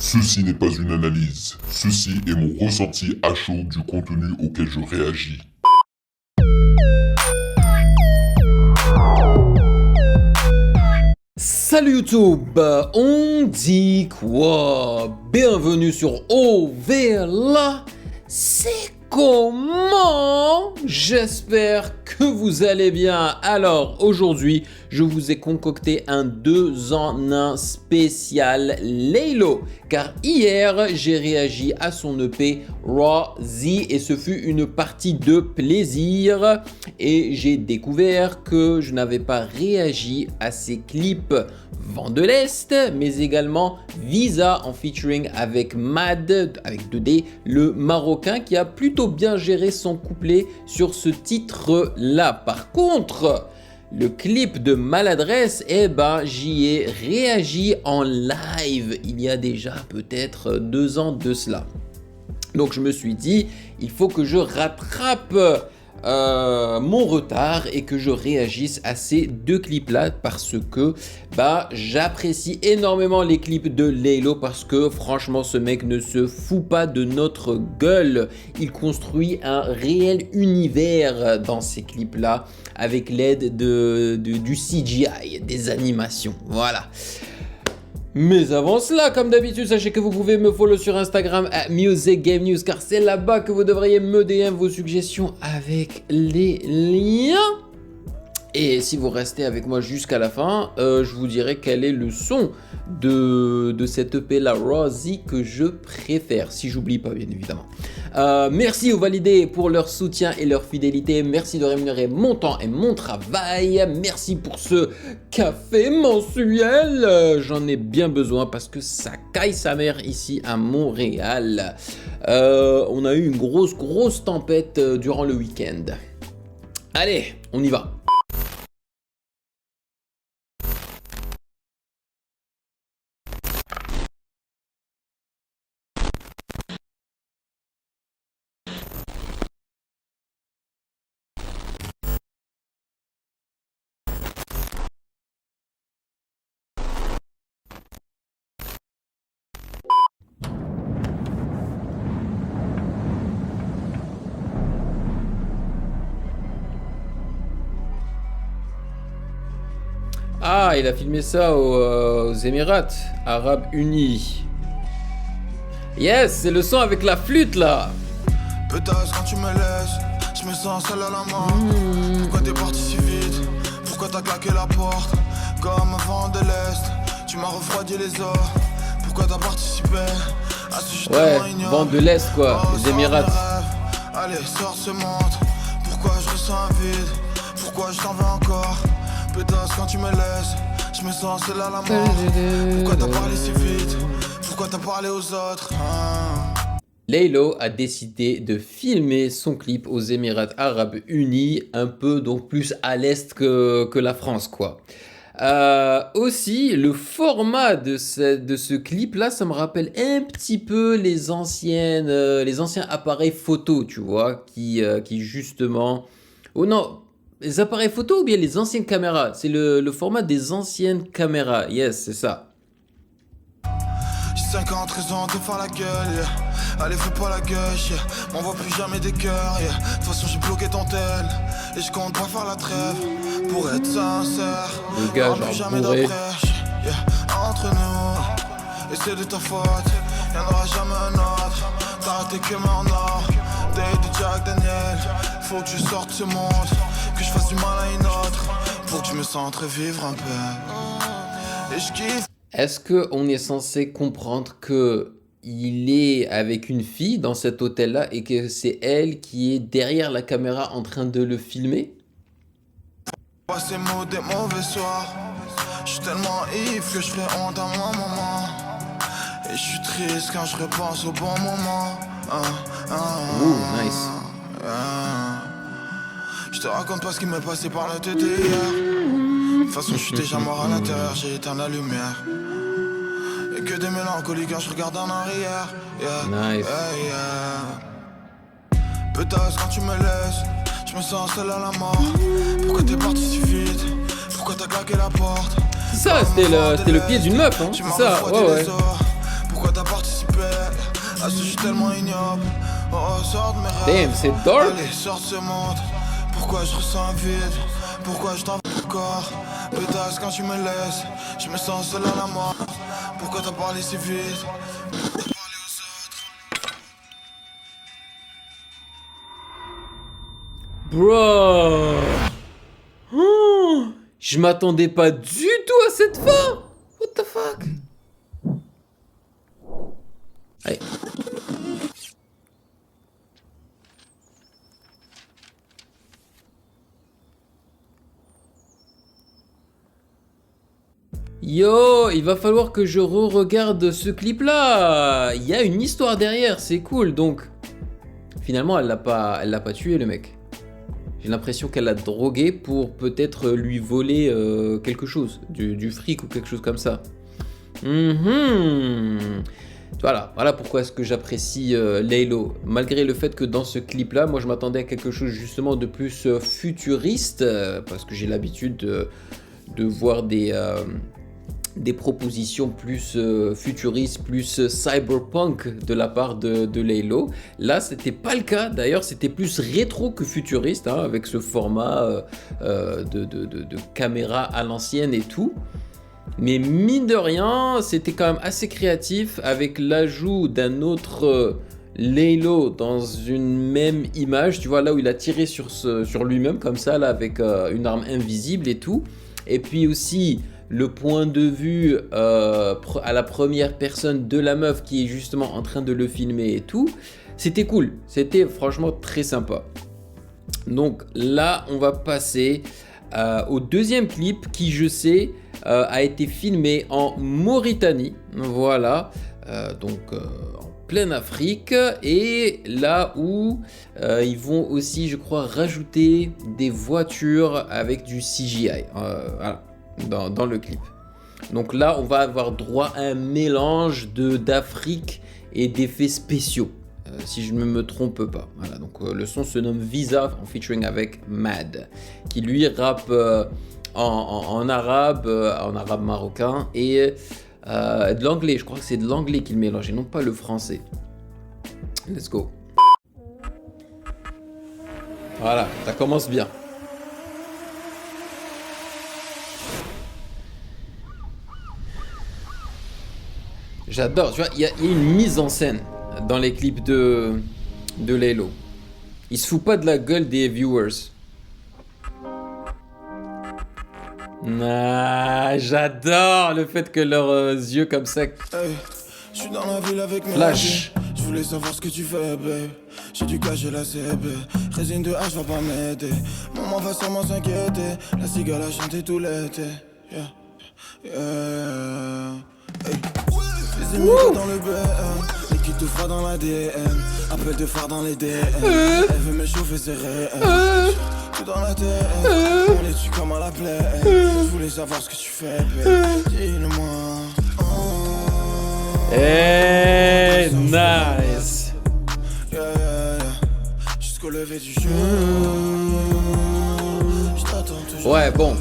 Ceci n'est pas une analyse, ceci est mon ressenti à chaud du contenu auquel je réagis. Salut YouTube, on dit quoi? Bienvenue sur OVLA, c'est comment? J'espère que vous allez bien. Alors aujourd'hui, je vous ai concocté un 2 en 1 spécial Laylo, car hier j'ai réagi à son EP Raw Z et ce fut une partie de plaisir et j'ai découvert que je n'avais pas réagi à ses clips Vent de l'Est, mais également Visa en featuring avec Mad, avec 2D, le Marocain qui a plutôt bien géré son couplet sur ce titre-là. Par contre, le clip de Maladresse, eh ben, j'y ai réagi en live il y a déjà peut-être 2 ans de cela. Donc je me suis dit, il faut que je rattrape mon retard et que je réagisse à ces 2 clips là parce que j'apprécie énormément les clips de Laylo parce que franchement ce mec ne se fout pas de notre gueule. Il construit un réel univers dans ces clips là avec l'aide du CGI, des animations, voilà. Mais avant cela, comme d'habitude, sachez que vous pouvez me follow sur Instagram à Music Game News car c'est là-bas que vous devriez me DM vos suggestions avec les liens. Et si vous restez avec moi jusqu'à la fin, je vous dirai quel est le son de cette EP la Raw Z que je préfère, si j'oublie pas bien évidemment. Merci aux validés pour leur soutien et leur fidélité. Merci de rémunérer mon temps et mon travail. Merci pour ce café mensuel. J'en ai bien besoin parce que ça caille sa mère ici à Montréal. On a eu une grosse tempête durant le week-end. Allez, on y va. Ah, il a filmé ça aux Émirats Arabes Unis. Yes, c'est le son avec la flûte là. Peut-être quand tu me laisses, je me sens seul à la mort. Pourquoi t'es parti si vite? Pourquoi t'as claqué la porte? Comme un vent de l'Est, tu m'as refroidi les os. Pourquoi t'as participé à ce jeu tellement ignoble? Vent de l'Est quoi, les Émirats. Allez, sors ce monde. Pourquoi je ressens un vide? Pourquoi je t'en veux encore? Peut-être quand tu me laisses, je me sens seul à la mort. Pourquoi t'as parlé si vite? Pourquoi t'as parlé aux autres? Laylo a décidé de filmer son clip aux Émirats Arabes Unis, un peu donc plus à l'est que la France quoi. Aussi, le format de ce clip là, ça me rappelle un petit peu les anciens appareils photo, tu vois, qui justement... Oh non, les appareils photo ou bien les anciennes caméras? C'est le format des anciennes caméras, yes, c'est ça. J'ai 50 raisons de faire la gueule, yeah. Allez, fais pas la gueule, yeah. M'envoie plus jamais des cœurs, yeah. De toute façon, j'ai bloqué ton tel et je compte pas faire la trêve. Pour être sincère, le gars, plus jamais bourré. Yeah. Entre nous, et c'est de ta faute, y'en aura jamais un autre. T'as raté que mon or, date de Jack Daniel. Faut que je sorte ce monde, que je fasse du mal à une autre, pour que je me sente revivre un peu. Et je kiffe. Est-ce qu'on est censé comprendre que il est avec une fille dans cet hôtel-là et que c'est elle qui est derrière la caméra en train de le filmer? Ces mots des mauvais soirs. Je suis tellement ivre que je fais honte à moi maman. Et je suis triste quand je repense au bon moment. Ouh, nice. Je te raconte pas ce qui m'est passé par la tête hier. De toute façon je suis déjà mort à l'intérieur, j'ai éteint la lumière. Et que des mélancolies quand je regarde en arrière. Yeah. Nice. Peut-être quand tu me laisses, je me sens seul à la mort. Pourquoi t'es parti si vite? Pourquoi t'as claqué la porte? C'est ça, c'était le pied d'une meuf, hein, c'est ça, ouais. Pourquoi t'as parti Ah, je suis tellement ignoble. Oh, sors de mes rêves. Damn, c'est dark. Allez, sors de ce monde. Pourquoi je ressens un vide? Pourquoi je t'envoie encore? Pétasse quand tu me laisses. Je me sens seul à la mort. Pourquoi t'as parlé si vite? Bro. Oh, je m'attendais pas du tout à cette fin. What the fuck? Allez. Yo, il va falloir que je re-regarde ce clip-là. Il y a une histoire derrière, c'est cool. Donc, finalement, elle l'a pas tué, le mec. J'ai l'impression qu'elle l'a drogué pour peut-être lui voler quelque chose, du fric ou quelque chose comme ça. Voilà pourquoi est-ce que j'apprécie Laylo. Malgré le fait que dans ce clip-là, moi je m'attendais à quelque chose justement de plus futuriste, parce que j'ai l'habitude de voir des propositions plus futuristes, plus cyberpunk de la part de Laylo. Là, c'était pas le cas. D'ailleurs, c'était plus rétro que futuriste, hein, avec ce format de caméra à l'ancienne et tout. Mais mine de rien, c'était quand même assez créatif avec l'ajout d'un autre Laylo dans une même image. Tu vois, là où il a tiré sur lui-même, comme ça, là, avec une arme invisible et tout. Et puis aussi le point de vue à la première personne de la meuf qui est justement en train de le filmer et tout. C'était cool, c'était franchement très sympa. Donc là, on va passer au deuxième clip qui, je sais, a été filmé en Mauritanie. Voilà, en pleine Afrique. Et là où ils vont aussi, je crois, rajouter des voitures avec du CGI. Voilà. Dans le clip. Donc là, on va avoir droit à un mélange d'Afrique et d'effets spéciaux, si je ne me trompe pas. Voilà, donc le son se nomme Visa en featuring avec Mad, qui lui rappe en arabe marocain et de l'anglais. Je crois que c'est de l'anglais qu'il mélange et non pas le français. Let's go. Voilà, ça commence bien. J'adore, tu vois, il y a une mise en scène dans les clips de Laylo. Il se fout pas de la gueule des viewers. Ah, j'adore le fait que leurs yeux comme ça. Hey, je suis dans la ville avec mes flash. Je voulais savoir ce que tu fais, babe. J'ai dû cacher la CB. Résine de H va pas m'aider. Maman va sûrement s'inquiéter. La cigale a chanté tout l'été. Yeah, yeah. Hey. Les immigrés dans le BM, l'équipe te fera dans la DM. Appel de phare dans les DM. Elle veut me chauffer, c'est réel. Tout dans la tête, on les tue comme à la plaie. Je voulais savoir ce que tu fais, babe. Dis-le-moi. Hey, nice. Yeah, yeah, yeah. Jusqu'au lever du jour. Je t'attends toujours. Ouais, bon.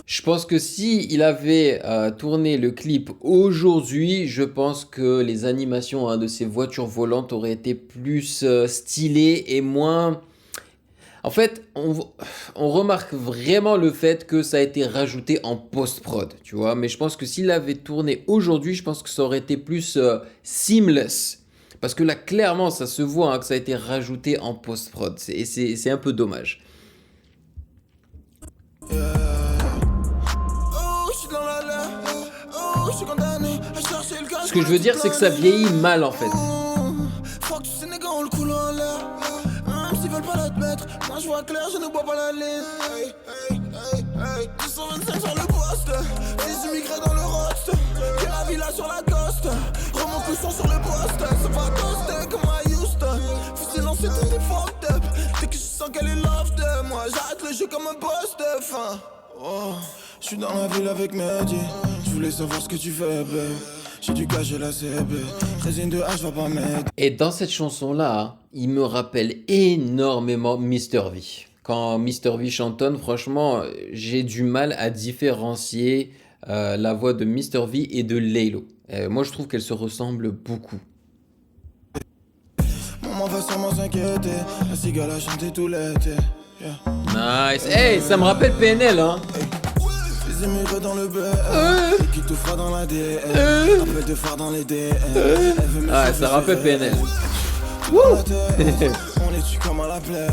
Je pense que si il avait tourné le clip aujourd'hui, je pense que les animations de ces voitures volantes auraient été plus stylées et moins... En fait, on remarque vraiment le fait que ça a été rajouté en post-prod, tu vois. Mais je pense que s'il avait tourné aujourd'hui, je pense que ça aurait été plus seamless. Parce que là, clairement, ça se voit que ça a été rajouté en post-prod. Et c'est un peu dommage. Ce que je veux dire, c'est que ça vieillit mal en fait. S'ils veulent pas l'admettre, moi je vois clair, je ne bois pas la ligne. Hey, hey, hey, hey. 225 sur le poste, 6 immigrés dans le rost. J'ai la villa sur la coste, remonte le son sur le poste. Ça va toaster comme à Houston. Fusil lancé, tout est fucked up. Dès que je sens qu'elle est love de moi, j'arrête le jeu comme un boss de fin. Oh, je suis dans la ville avec Mehdi. Je voulais savoir ce que tu fais, babe. J'ai dû cacher la CB. Résine de H va pas m'aider. Et dans cette chanson-là, il me rappelle énormément Mr V. Quand Mr V chantonne, franchement, j'ai du mal à différencier la voix de Mr V et de Laylo. Moi, je trouve qu'elles se ressemblent beaucoup. va sûrement s'inquiéter. La cigale a chanté tout l'été. Yeah. Nice. Hey, ça me rappelle PNL, hein. Les émigrés dans le BR, qui tout fera dans la DR. Appelle de phare dans les DR. Ah, ça rappelle PNL. On est tu comme à la plaie.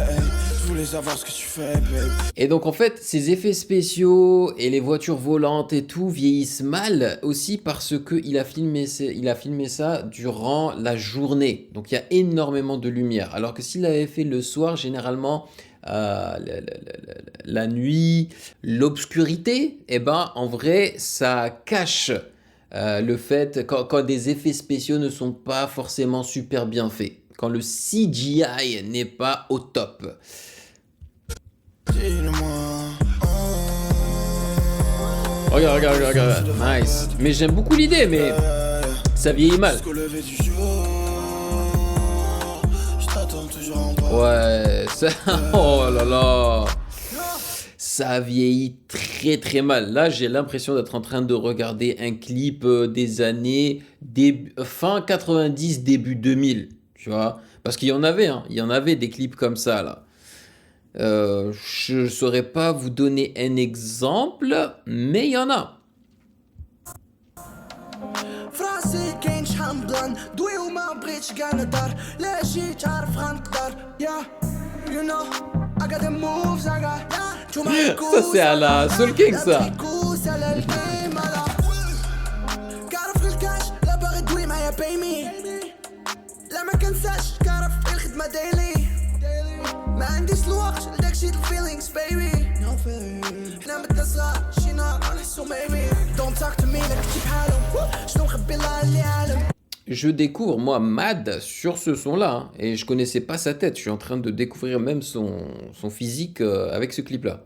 Je voulais savoir ce que tu fais, babe. Et donc en fait, ces effets spéciaux et les voitures volantes et tout vieillissent mal aussi parce que il a filmé ça durant la journée. Donc il y a énormément de lumière. Alors que s'il avait fait le soir, généralement la nuit, l'obscurité, eh ben en vrai ça cache le fait quand des effets spéciaux ne sont pas forcément super bien faits. Quand le CGI n'est pas au top. Regarde. Nice. Mais j'aime beaucoup l'idée, mais ça vieillit mal. Ouais, ça... Oh là là. Ça vieillit très très mal. Là, j'ai l'impression d'être en train de regarder un clip des années fin 90, début 2000. Tu vois, parce qu'il y en avait, hein. Il y en avait des clips comme ça, là. Je ne saurais pas vous donner un exemple, mais il y en a. Ça, c'est à la Soul King, ça. ما كنساش كعرف الخدمة دايلي ما عنديش الوقت لداك شي الفيلينغز بيبي حنا مدنا صغار شي نهار نحسو ميبي دونت توك تو مي لا كنتي بحالهم شنو مخبي الله اللي عالم. Je découvre moi Mad sur ce son-là hein, et je connaissais pas sa tête. Je suis en train de découvrir même son physique avec ce clip-là.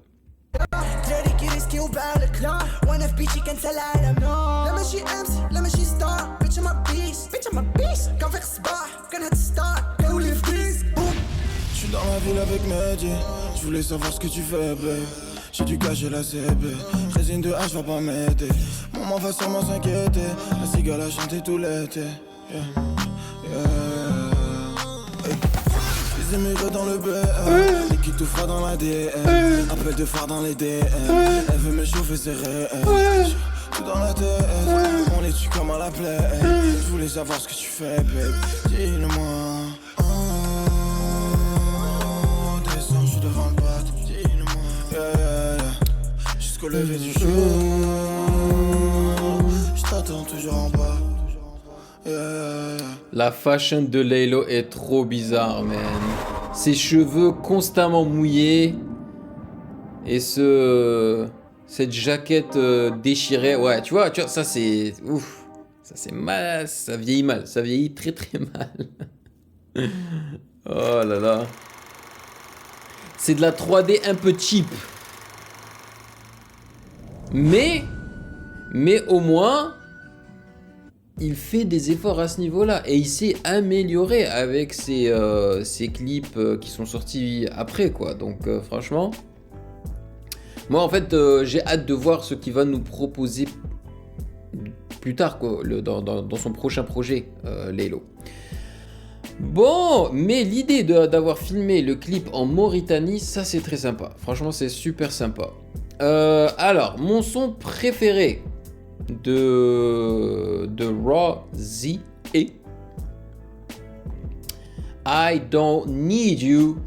Je suis dans la ville avec Mehdi. Je voulais savoir ce que tu fais, babe. J'ai dû cacher la CB. Résine de H va pas m'aider. Maman va sûrement s'inquiéter. La cigale a chanté tout l'été. Les émigrés dans le BR, et qui tout fera dans la DR. Appel de phare dans les DR. Elle veut me chauffer, c'est réel. Tout dans la tête, on est tu comme à la plaie. Je voulais savoir ce que tu fais, babe. Dis-le-moi. Descends, je suis devant le bat. Dis-le-moi. Jusqu'au lever du jour. Je t'attends toujours en bas. La fashion de Laylo est trop bizarre, man. Ses cheveux constamment mouillés et cette jaquette déchirée. Ouais, tu vois, ça c'est ouf. Ça c'est mal, ça vieillit mal, ça vieillit très très mal. Oh là là. C'est de la 3D un peu cheap. Mais au moins il fait des efforts à ce niveau-là et il s'est amélioré avec ses clips qui sont sortis après, quoi. Donc franchement, moi en fait j'ai hâte de voir ce qu'il va nous proposer plus tard, quoi, dans son prochain projet, Laylo. Bon, mais l'idée d'avoir filmé le clip en Mauritanie, ça c'est très sympa. Franchement, c'est super sympa. Alors, mon son préféré de Raw Z et I Don't Need You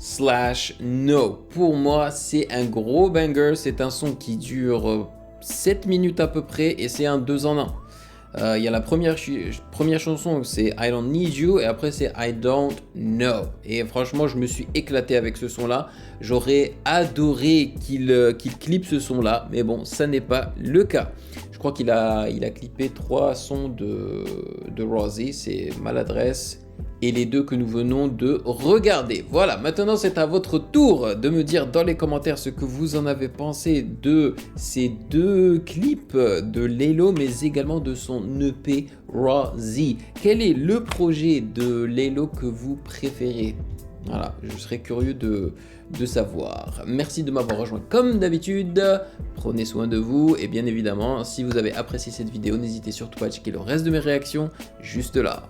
/No. Pour moi, c'est un gros banger. C'est un son qui dure 7 minutes à peu près et c'est un 2 en 1. Il y a la première chanson, c'est I Don't Need You et après c'est I Don't Know. Et franchement, je me suis éclaté avec ce son-là. J'aurais adoré qu'il clippe ce son-là, mais bon, ça n'est pas le cas. Je crois qu'il a clippé 3 sons de Rosie, c'est Maladresse et les 2 que nous venons de regarder. Voilà, maintenant c'est à votre tour de me dire dans les commentaires ce que vous en avez pensé de ces 2 clips de Laylo, mais également de son EP Rosie. Quel est le projet de Laylo que vous préférez? Voilà, je serais curieux de savoir. Merci de m'avoir rejoint comme d'habitude. Prenez soin de vous et bien évidemment, si vous avez apprécié cette vidéo, n'hésitez surtout pas à checker le reste de mes réactions juste là.